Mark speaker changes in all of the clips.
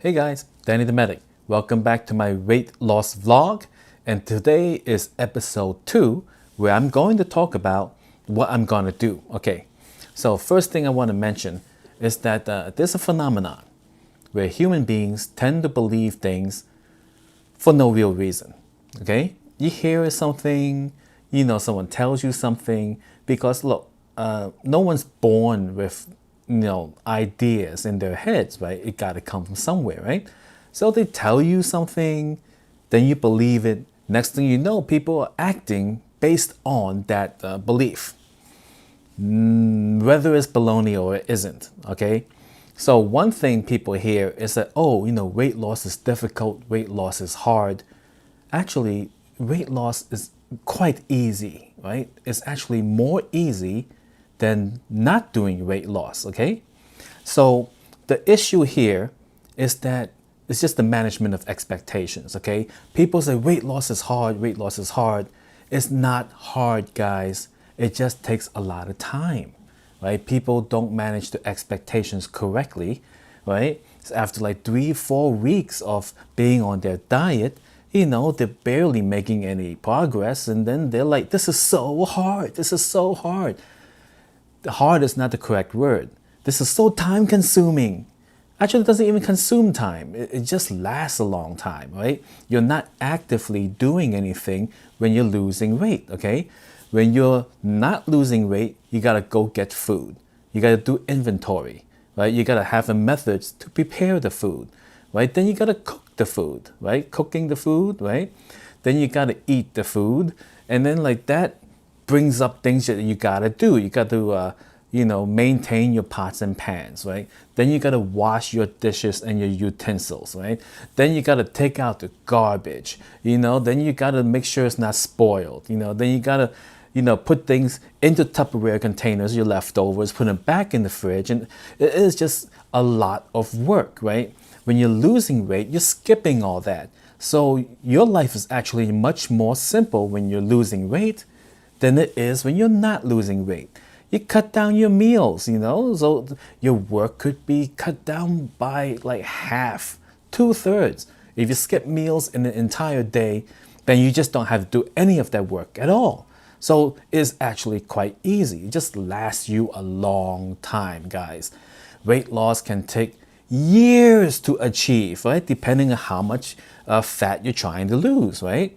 Speaker 1: Hey guys, Dannythemedic. Welcome back to my weight loss vlog, and today is episode 2 where I'm going to talk about what I'm gonna do. Okay, so first thing I want to mention is that there's a phenomenon where human beings tend to believe things for no real reason. Okay, you hear something, someone tells you something because look, no one's born with ideas in their heads, right? It got to come from somewhere, right? So they tell you something, then you believe it. Next thing you know, people are acting based on that belief, whether it's baloney or it isn't. Okay, so one thing people hear is that, oh, weight loss is difficult, weight loss is hard. Actually, weight loss is quite easy, right? It's actually more easy than not doing weight loss, okay? So the issue here is that it's just the management of expectations, okay? People say weight loss is hard, weight loss is hard. It's not hard, guys. It just takes a lot of time, right? People don't manage the expectations correctly, right? So after like 3-4 weeks of being on their diet, they're barely making any progress, and then they're like, this is so hard, this is so hard. The hard is not the correct word. This is so time consuming. Actually, it doesn't even consume time. It just lasts a long time, right? You're not actively doing anything when you're losing weight, okay? When you're not losing weight, you gotta go get food. You gotta do inventory, right? You gotta have a method to prepare the food, right? Then you gotta cook the food, right? Cooking the food, right? Then you gotta eat the food, and then like that brings up things that you gotta do. You got to, maintain your pots and pans, right? Then you gotta wash your dishes and your utensils, right? Then you gotta take out the garbage, then you gotta make sure it's not spoiled, then you gotta, put things into Tupperware containers, your leftovers, put them back in the fridge, and it is just a lot of work, right? When you're losing weight, you're skipping all that. So your life is actually much more simple when you're losing weight than it is when you're not losing weight. You cut down your meals, so your work could be cut down by like half, 2/3. If you skip meals in the entire day, then you just don't have to do any of that work at all. So it's actually quite easy. It just lasts you a long time, guys. Weight loss can take years to achieve, right? Depending on how much fat you're trying to lose, right?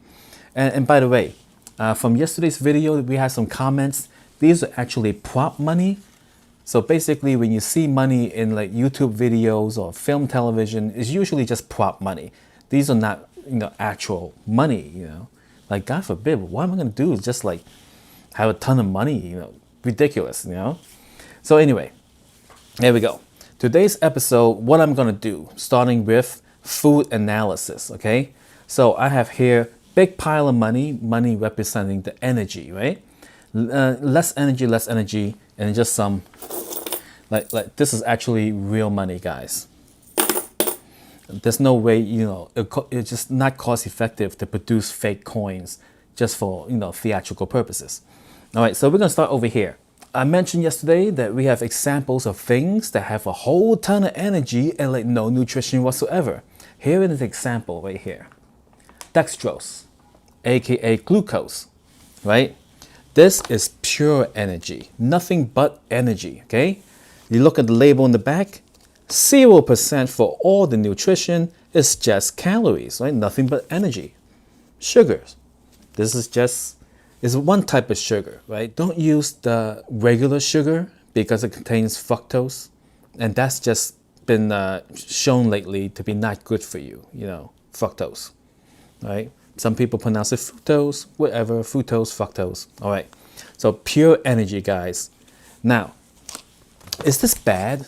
Speaker 1: And by the way, from yesterday's video, we had some comments. These are actually prop money. So basically, when you see money in like YouTube videos or film television, it's usually just prop money. These are not, actual money, Like, God forbid, what am I going to do? Just like have a ton of money, ridiculous, So anyway, there we go. Today's episode, what I'm going to do, starting with food analysis, okay? So I have here big pile of money representing the energy, right? Less energy, and just some, like this is actually real money, guys. There's no way, it's just not cost effective to produce fake coins just for, theatrical purposes. All right, so we're gonna start over here. I mentioned yesterday that we have examples of things that have a whole ton of energy and like no nutrition whatsoever. Here is an example right here. Dextrose, aka glucose, right? This is pure energy, nothing but energy, okay? You look at the label in the back, 0% for all the nutrition is just calories, right? Nothing but energy. Sugars, this is one type of sugar, right? Don't use the regular sugar because it contains fructose, and that's just been shown lately to be not good for you, fructose, right? Some people pronounce it fructose, whatever, fructose. All right, so pure energy, guys. Now, is this bad?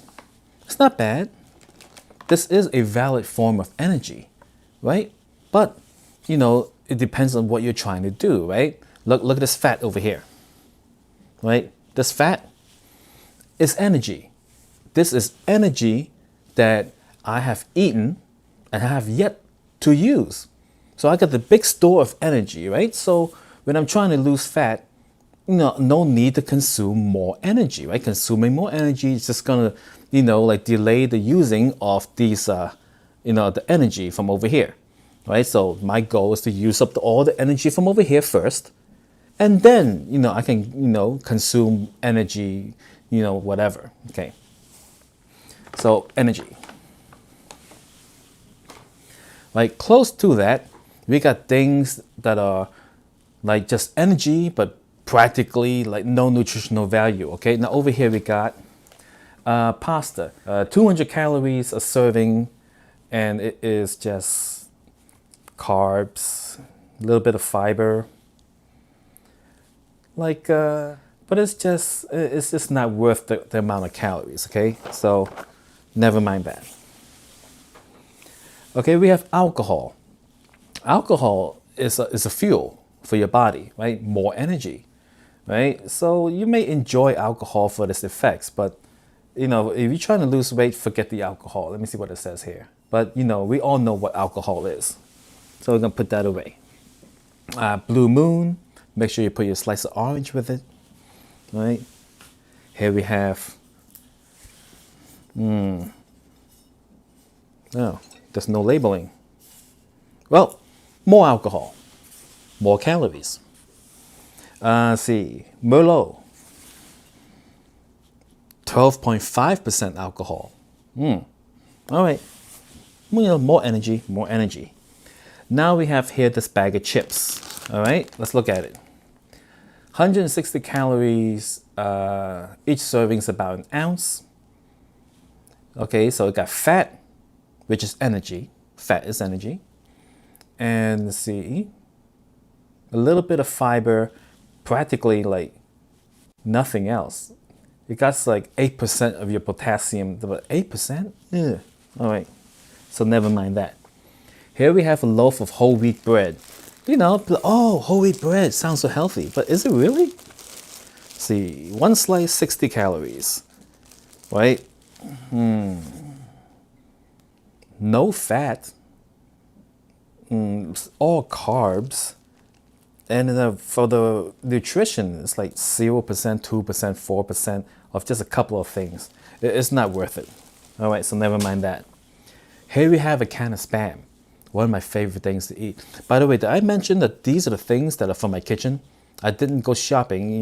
Speaker 1: It's not bad. This is a valid form of energy, right? But, it depends on what you're trying to do, right? Look at this fat over here, right? This fat is energy. This is energy that I have eaten and have yet to use. So I got the big store of energy, right? So when I'm trying to lose fat, no need to consume more energy, right? Consuming more energy is just gonna, like delay the using of these the energy from over here, right? So my goal is to use up all the energy from over here first, and then, I can, consume energy, whatever, okay? So energy. Like close to that, we got things that are like just energy, but practically like no nutritional value, okay? Now over here we got pasta, 200 calories a serving, and it is just carbs, a little bit of fiber, like, but it's just not worth the amount of calories, okay? So never mind that. Okay, we have alcohol. Alcohol is a fuel for your body, right? More energy, right? So you may enjoy alcohol for its effects, but if you're trying to lose weight, forget the alcohol. Let me see what it says here. But we all know what alcohol is, so we're gonna put that away. Blue Moon. Make sure you put your slice of orange with it, right? Here we have. Oh, there's no labeling. Well, more alcohol, more calories. Let's see, Merlot. 12.5% alcohol. All right. More energy, more energy. Now we have here this bag of chips. All right, let's look at it. 160 calories. Each serving is about an ounce. Okay, so it got fat, which is energy. Fat is energy. And let's see, a little bit of fiber, practically like nothing else. It got like 8% of your potassium. 8%? Yeah. All right. So never mind that. Here we have a loaf of whole wheat bread. Oh, whole wheat bread sounds so healthy, but is it really? Let's see, one slice, 60 calories, right? No fat. All carbs. And for the nutrition, it's like 0%, 2%, 4% of just a couple of things. It's not worth it. All right, so never mind that. Here we have a can of Spam. One of my favorite things to eat. By the way, did I mention that these are the things that are from my kitchen? I didn't go shopping,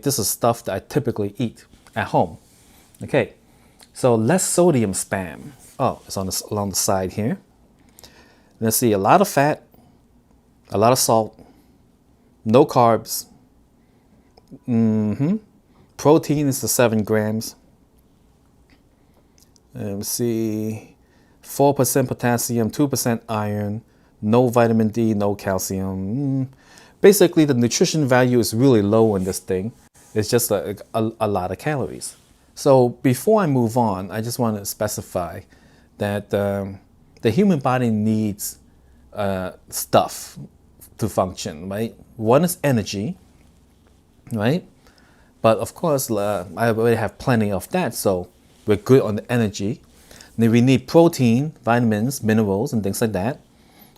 Speaker 1: this is stuff that I typically eat at home. Okay, so less sodium Spam. Oh, it's along the side here. Let's see, a lot of fat, a lot of salt, no carbs. Protein is the 7 grams. Let's see, 4% potassium, 2% iron, no vitamin D, no calcium. Basically, the nutrition value is really low in this thing. It's just a lot of calories. So before I move on, I just want to specify that the human body needs stuff to function, right? One is energy, right? But of course, I already have plenty of that, so we're good on the energy. Then we need protein, vitamins, minerals, and things like that,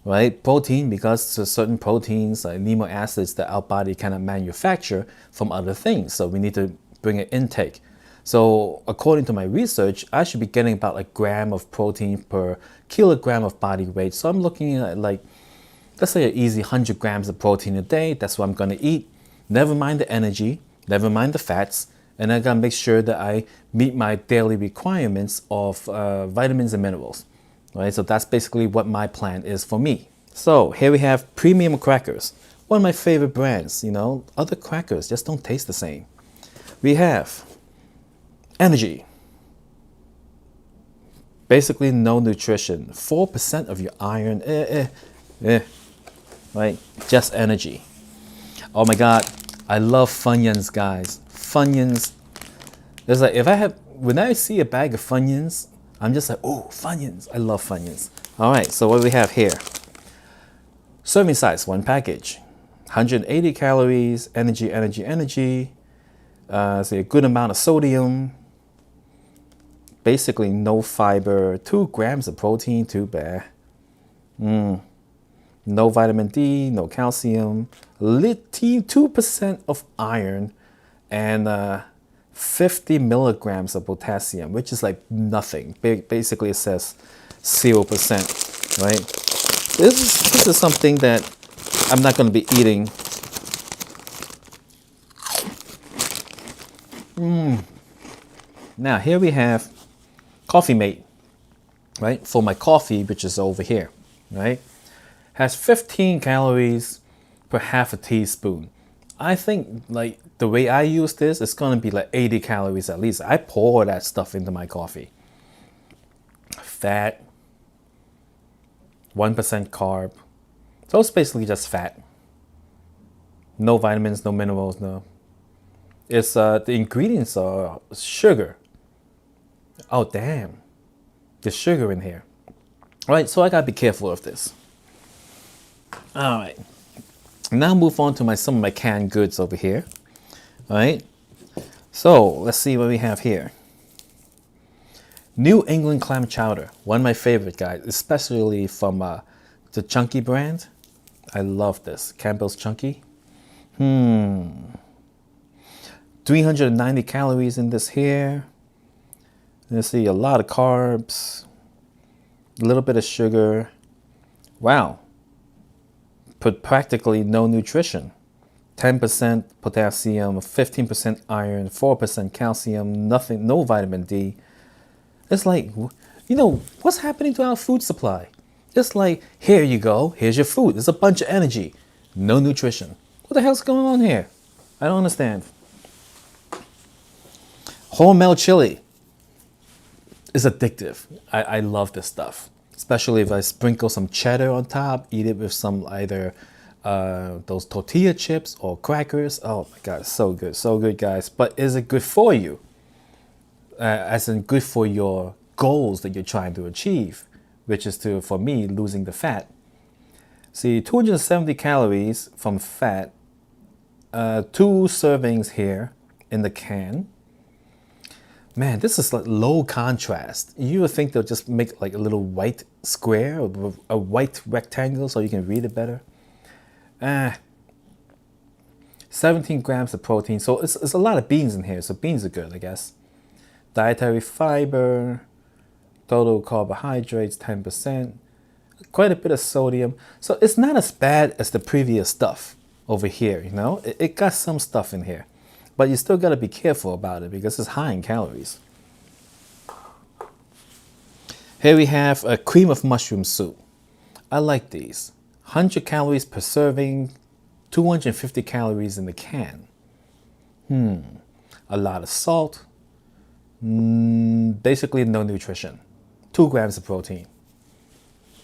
Speaker 1: right? Protein, because there's certain proteins, like amino acids, that our body cannot manufacture from other things, so we need to bring an intake. So according to my research, I should be getting about a gram of protein per kilogram of body weight. So I'm looking at like, let's say an easy 100 grams of protein a day. That's what I'm going to eat. Never mind the energy, never mind the fats. And I got to make sure that I meet my daily requirements of vitamins and minerals. Right? So that's basically what my plan is for me. So here we have premium crackers. One of my favorite brands, other crackers just don't taste the same. We have energy. Basically no nutrition. 4% of your iron, right? Just energy. Oh my God, I love Funyuns, guys. Funyuns. It's like when I see a bag of Funyuns, I'm just like, oh, Funyuns. I love Funyuns. All right, so what do we have here? Serving size, 1 package. 180 calories, energy. So a good amount of sodium. Basically no fiber, 2 grams of protein, too bad. No vitamin D, no calcium, 2% of iron, and 50 milligrams of potassium, which is like nothing. Basically it says 0%, right? This is something that I'm not going to be eating. Now here we have Coffee Mate, right? For my coffee, which is over here, right? Has 15 calories per half a teaspoon. I think like the way I use this, it's gonna be like 80 calories at least. I pour that stuff into my coffee. Fat, 1% carb. So it's basically just fat. No vitamins, no minerals, no. It's the ingredients are sugar. Oh damn, there's sugar in here. All right, so I gotta be careful of this. All right, now move on to some of my canned goods over here. All right, so let's see what we have here. New England clam chowder, one of my favorite, guys, especially from the Chunky brand. I love this, Campbell's Chunky. 390 calories in this here. Let's see, a lot of carbs, a little bit of sugar. Wow. But practically no nutrition. 10% potassium, 15% iron, 4% calcium, nothing, no vitamin D. It's like, you know, what's happening to our food supply? It's like, here you go, here's your food. There's a bunch of energy, no nutrition. What the hell's going on here? I don't understand. Hormel chili is addictive. I love this stuff, especially if I sprinkle some cheddar on top, eat it with some either those tortilla chips or crackers. Oh my God, so good, guys. But is it good for you? As in good for your goals that you're trying to achieve, which is to, for me, losing the fat. See, 270 calories from fat, 2 servings here in the can. Man, this is like low contrast. You would think they'll just make like a little white square or a white rectangle so you can read it better. 17 grams of protein. So it's a lot of beans in here. So beans are good, I guess. Dietary fiber, total carbohydrates, 10%. Quite a bit of sodium. So it's not as bad as the previous stuff over here, you know? It got some stuff in here. But you still got to be careful about it because it's high in calories. Here we have a cream of mushroom soup. I like these. 100 calories per serving, 250 calories in the can. A lot of salt. Basically no nutrition. 2 grams of protein.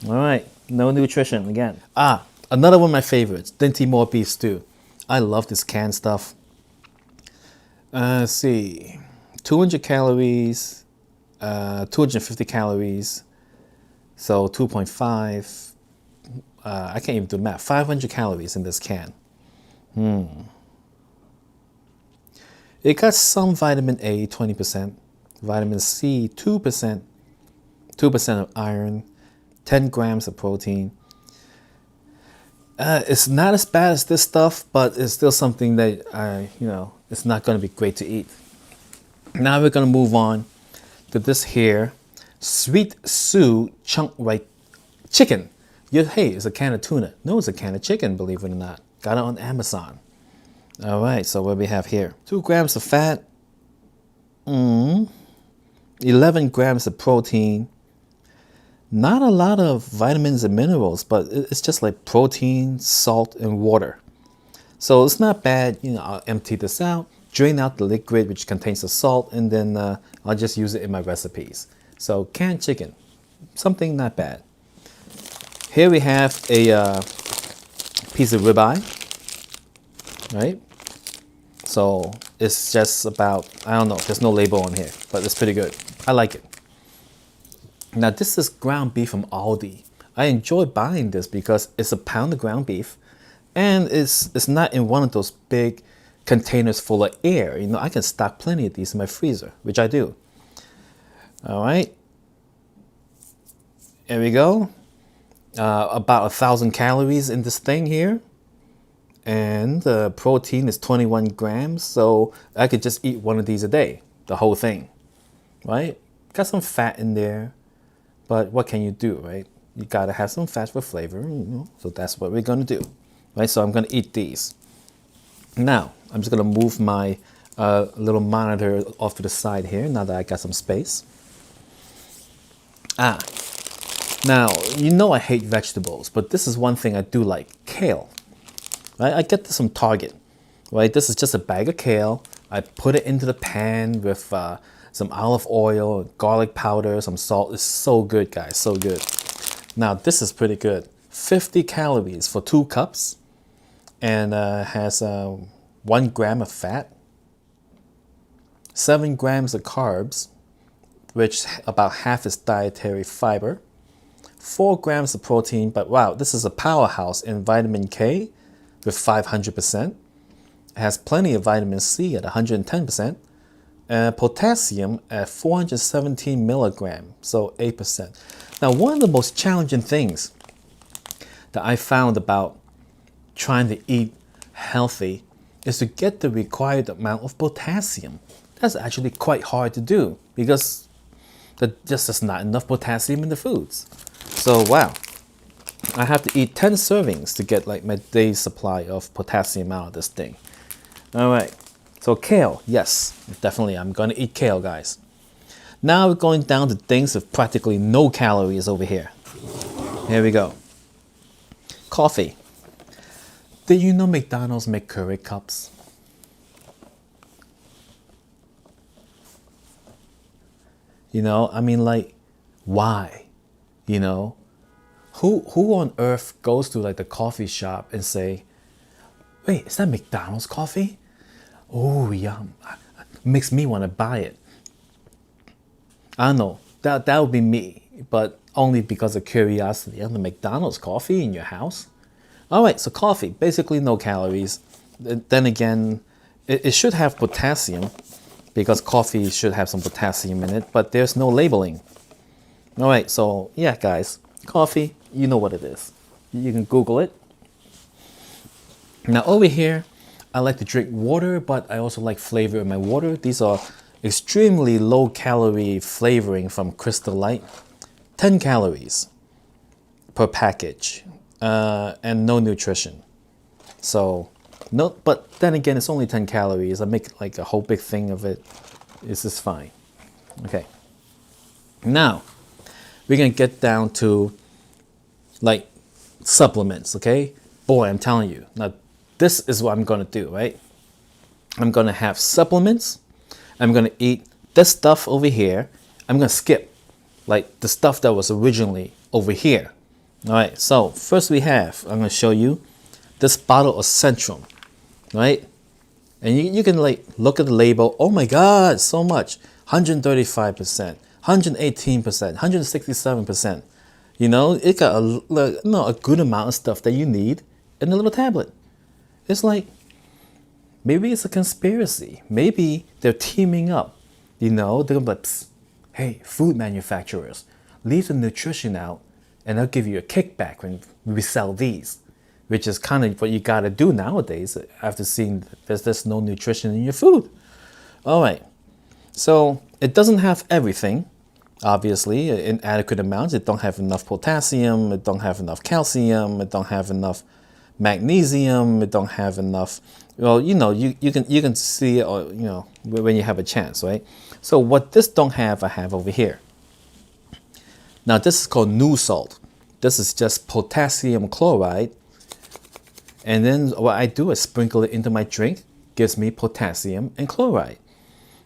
Speaker 1: All right, no nutrition again. Another one of my favorites, Dannythemedic beef stew. I love this canned stuff. Let's see, 200 calories, 250 calories, so 2.5. I can't even do math. 500 calories in this can. It got some vitamin A, 20%, vitamin C, 2%, 2% of iron, 10 grams of protein. It's not as bad as this stuff, but it's still something that it's not going to be great to eat. Now we're going to move on to this here, Sweet Sue chunk white chicken. Hey, it's a can of tuna. No, it's a can of chicken, believe it or not. Got it on Amazon. All right, so what we have here? 2 grams of fat, 11 grams of protein. Not a lot of vitamins and minerals, but it's just like protein, salt, and water. So it's not bad. I'll empty this out, drain out the liquid which contains the salt, and then I'll just use it in my recipes. So canned chicken, something not bad. Here we have a piece of ribeye, right? So it's just about, I don't know, there's no label on here, but it's pretty good. I like it. Now this is ground beef from Aldi. I enjoy buying this because it's a pound of ground beef and it's not in one of those big containers full of air. I can stock plenty of these in my freezer, which I do. All right. There we go. About 1,000 calories in this thing here. And the protein is 21 grams. So I could just eat one of these a day, the whole thing, right? Got some fat in there. But what can you do, right? You gotta have some fat for flavor, so that's what we're gonna do, right? So I'm gonna eat these. Now, I'm just gonna move my little monitor off to the side here, now that I got some space. Now, you know I hate vegetables, but this is one thing I do like, kale. Right? I get this from Target, right? This is just a bag of kale. I put it into the pan with some olive oil, garlic powder, some salt. It's so good, guys, so good. Now, this is pretty good. 50 calories for 2 cups, and has 1 gram of fat, 7 grams of carbs, which about half is dietary fiber, 4 grams of protein, but wow, this is a powerhouse in vitamin K with 500%. It has plenty of vitamin C at 110%, and potassium at 417 milligrams, so 8%. Now, one of the most challenging things that I found about trying to eat healthy is to get the required amount of potassium. That's actually quite hard to do because there's just not enough potassium in the foods. So wow, I have to eat 10 servings to get like my day's supply of potassium out of this thing. All right, so kale, yes, definitely I'm gonna eat kale, guys. Now we're going down to things with practically no calories over here. Here we go. Coffee. Did you know McDonald's make Keurig cups? You know, I mean, like, why? You know, who on earth goes to like the coffee shop and say, wait, is that McDonald's coffee? Oh, yum. Makes me want to buy it. I don't know, that would be me, but only because of curiosity. The McDonald's coffee in your house? All right, so coffee, basically no calories. Then again, it should have potassium because coffee should have some potassium in it, but there's no labeling. All right, so yeah, guys, coffee, you know what it is. You can Google it. Now over here, I like to drink water, but I also like flavor in my water. These are extremely low calorie flavoring from Crystal Light. 10 calories per package, and no nutrition. So, no, but then again, it's only 10 calories. I make like a whole big thing of it. This is fine. Okay. Now, we're gonna get down to like supplements, okay? Boy, I'm telling you. Now, this is what I'm gonna do, right? I'm gonna have supplements. I'm gonna eat this stuff over here. I'm gonna skip like the stuff that was originally over here. All right, so first I'm gonna show you this bottle of Centrum, right? And you can like look at the label. Oh my God, so much, 135%, 118%, 167%. You know, it got a good amount of stuff that you need in a little tablet. It's like, maybe it's a conspiracy. Maybe they're teaming up. You know, they're gonna be like, psst, hey, food manufacturers, leave the nutrition out and they'll give you a kickback when we sell these, which is kind of what you gotta do nowadays after seeing there's no nutrition in your food. All right, so it doesn't have everything, obviously, in adequate amounts. It don't have enough potassium, it don't have enough calcium, it don't have enough magnesium, it don't have enough, well, you know, you can see it, or, you know, when you have a chance, right? So what this don't have, I have over here. Now this is called new salt. This is just potassium chloride. And then what I do is sprinkle it into my drink, gives me potassium and chloride,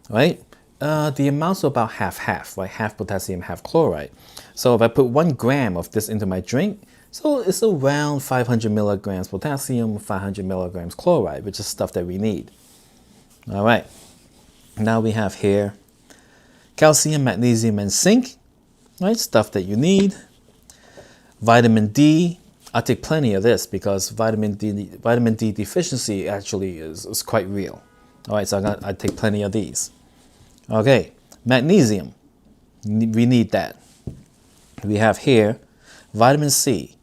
Speaker 1: right? The amounts are about half-half, right? Half potassium, half chloride. So if I put 1 gram of this into my drink, so it's around 500 milligrams potassium, 500 milligrams chloride, which is stuff that we need. All right, now we have here calcium, magnesium, and zinc, right? Stuff that you need. Vitamin D, I take plenty of this because vitamin D deficiency actually is quite real. All right, so I take plenty of these. Okay, magnesium, we need that. We have here vitamin C,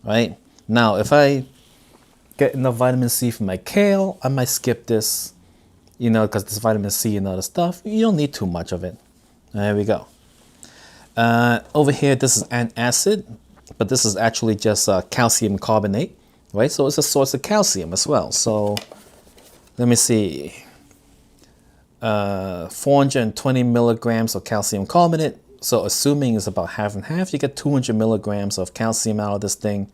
Speaker 1: right? Now, if I get enough vitamin C from my kale, I might skip this, you know, because there's vitamin C and other stuff. You don't need too much of it. There we go. Over here, this is antacid, but this is actually just calcium carbonate, right? So it's a source of calcium as well. So let me see. 420 milligrams of calcium carbonate. So assuming it's about half and half, you get 200 milligrams of calcium out of this thing,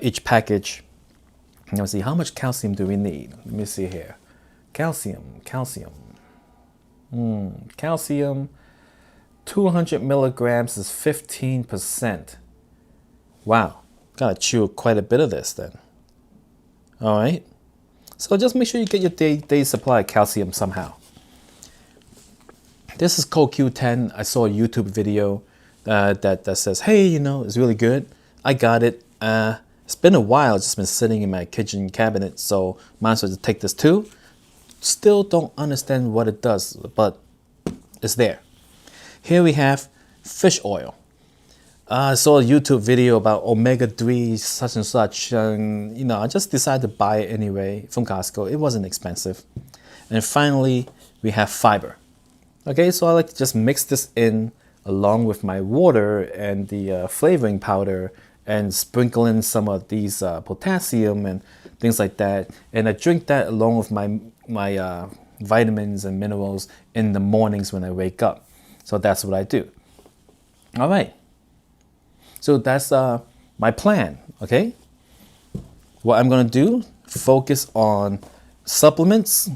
Speaker 1: each package. Let me see, how much calcium do we need? Let me see here. Calcium. 200 milligrams is 15%. Wow, gotta chew quite a bit of this then. All right, so just make sure you get your day supply of calcium somehow. This is CoQ10. I saw a YouTube video that says, hey, you know, it's really good. I got it. It's been a while. It's just been sitting in my kitchen cabinet, so might as well just take this too. Still don't understand what it does, but it's there. Here we have fish oil. I saw a YouTube video about omega-3 such and such, and you know, I just decided to buy it anyway from Costco. It wasn't expensive. And finally, we have fiber. Okay, so I like to just mix this in along with my water and the flavoring powder and sprinkle in some of these potassium and things like that. And I drink that along with my vitamins and minerals in the mornings when I wake up. So that's what I do. All right. So that's my plan, okay? What I'm gonna do, focus on supplements,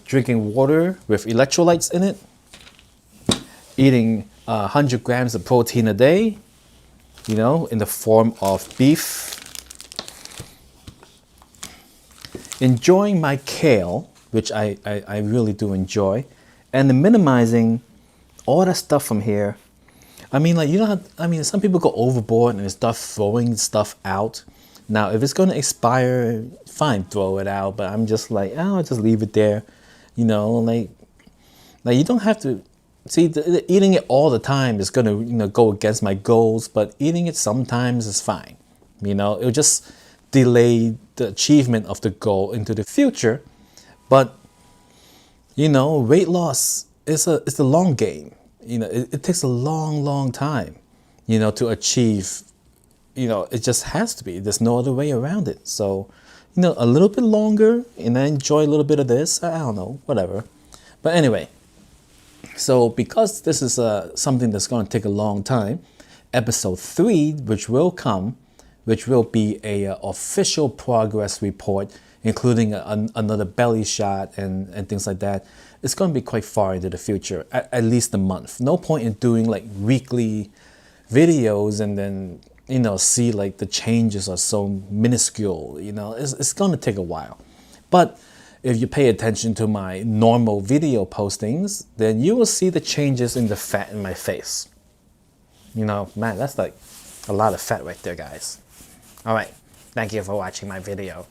Speaker 1: drinking water with electrolytes in it, eating 100 grams of protein a day, you know, in the form of beef, enjoying my kale, which I really do enjoy, and then minimizing all that stuff from here. I mean, like, you don't have, I mean, some people go overboard and start throwing stuff out. Now, if it's going to expire, fine, throw it out. But I'm just like, oh, I'll just leave it there. You know, like you don't have to, see, eating it all the time is going to, you know, go against my goals. But eating it sometimes is fine. You know, it'll just delay the achievement of the goal into the future. But, you know, weight loss is a long game. You know, it takes a long time, you know, to achieve. You know, it just has to be. There's no other way around it. So, you know, a little bit longer and then enjoy a little bit of this. I don't know, whatever. But anyway, so because this is something that's going to take a long time, episode 3, which will come, which will be a official progress report, including another belly shot and things like that. It's going to be quite far into the future, at least a month. No point in doing like weekly videos and then, you know, see like the changes are so minuscule. You know, it's going to take a while. But if you pay attention to my normal video postings, then you will see the changes in the fat in my face. You know, man, that's like a lot of fat right there, guys. All right, thank you for watching my video.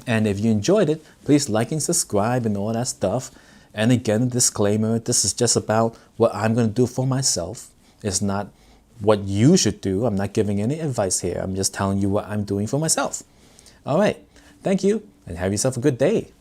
Speaker 1: And if you enjoyed it, please like and subscribe and all that stuff. And again, a disclaimer, this is just about what I'm going to do for myself. It's not what you should do. I'm not giving any advice here. I'm just telling you what I'm doing for myself. All right. Thank you and have yourself a good day.